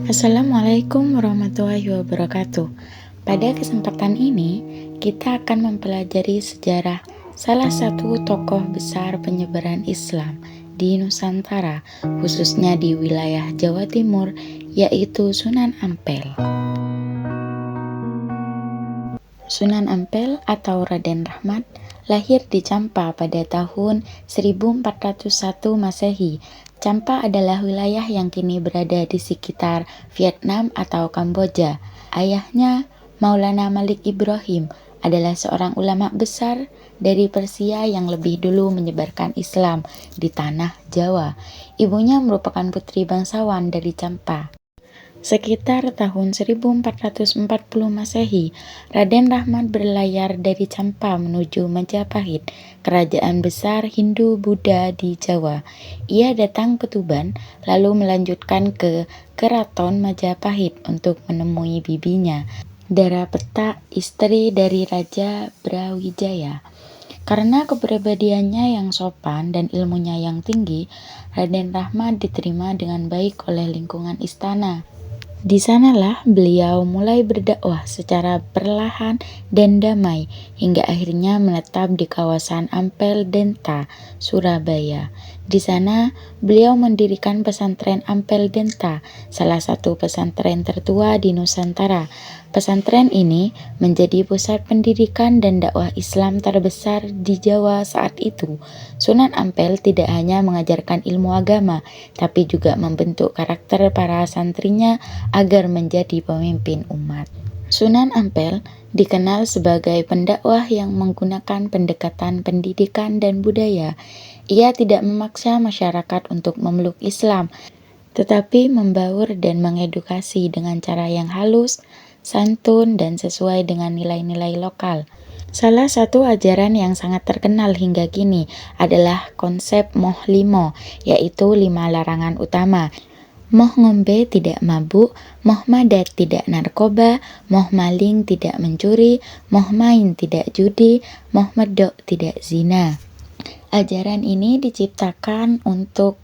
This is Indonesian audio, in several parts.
Assalamualaikum warahmatullahi wabarakatuh. Pada kesempatan ini, kita akan mempelajari sejarah salah satu tokoh besar penyebaran Islam di Nusantara, khususnya di wilayah Jawa Timur, yaitu Sunan Ampel. Sunan Ampel atau Raden Rahmat lahir di Champa pada tahun 1401 Masehi. Champa adalah wilayah yang kini berada di sekitar Vietnam atau Kamboja. Ayahnya, Maulana Malik Ibrahim, adalah seorang ulama besar dari Persia yang lebih dulu menyebarkan Islam di tanah Jawa. Ibunya merupakan putri bangsawan dari Champa. Sekitar tahun 1440 Masehi, Raden Rahmat berlayar dari Champa menuju Majapahit, kerajaan besar Hindu-Buddha di Jawa. Ia datang ke Tuban, lalu melanjutkan ke Keraton Majapahit untuk menemui bibinya, Dara Peta, istri dari Raja Brawijaya. Karena kepribadiannya yang sopan dan ilmunya yang tinggi, Raden Rahmat diterima dengan baik oleh lingkungan istana. Di sanalah beliau mulai berdakwah secara perlahan dan damai hingga akhirnya menetap di kawasan Ampel Denta, Surabaya. Di sana, beliau mendirikan pesantren Ampel Denta, salah satu pesantren tertua di Nusantara. Pesantren ini menjadi pusat pendidikan dan dakwah Islam terbesar di Jawa saat itu. Sunan Ampel tidak hanya mengajarkan ilmu agama, tapi juga membentuk karakter para santrinya agar menjadi pemimpin umat. Sunan Ampel dikenal sebagai pendakwah yang menggunakan pendekatan pendidikan dan budaya. Ia tidak memaksa masyarakat untuk memeluk Islam, tetapi membaur dan mengedukasi dengan cara yang halus, santun, dan sesuai dengan nilai-nilai lokal. Salah satu ajaran yang sangat terkenal hingga kini adalah konsep Moh Limo, yaitu 5 larangan utama. Moh ngombe tidak mabuk, moh madat tidak narkoba, moh maling tidak mencuri, moh main tidak judi, moh medok tidak zina. Ajaran ini diciptakan untuk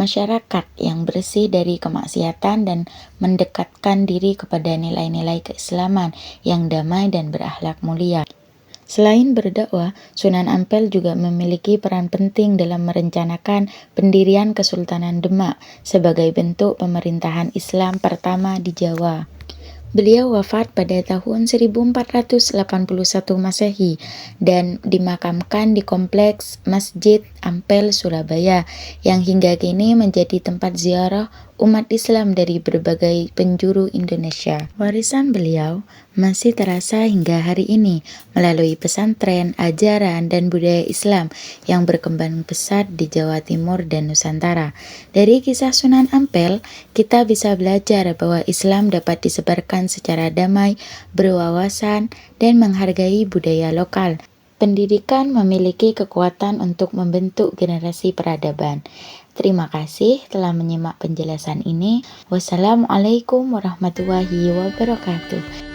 masyarakat yang bersih dari kemaksiatan dan mendekatkan diri kepada nilai-nilai keislaman yang damai dan berakhlak mulia. Selain berdakwah, Sunan Ampel juga memiliki peran penting dalam merencanakan pendirian Kesultanan Demak sebagai bentuk pemerintahan Islam pertama di Jawa. Beliau wafat pada tahun 1481 Masehi dan dimakamkan di kompleks Masjid Ampel, Surabaya, yang hingga kini menjadi tempat ziarah umat Islam dari berbagai penjuru Indonesia. Warisan beliau masih terasa hingga hari ini melalui pesantren, ajaran, dan budaya Islam yang berkembang pesat di Jawa Timur dan Nusantara. Dari kisah Sunan Ampel, kita bisa belajar bahwa Islam dapat disebarkan secara damai, berwawasan, dan menghargai budaya lokal. Pendidikan memiliki kekuatan untuk membentuk generasi peradaban. Terima kasih telah menyimak penjelasan ini. Wassalamualaikum warahmatullahi wabarakatuh.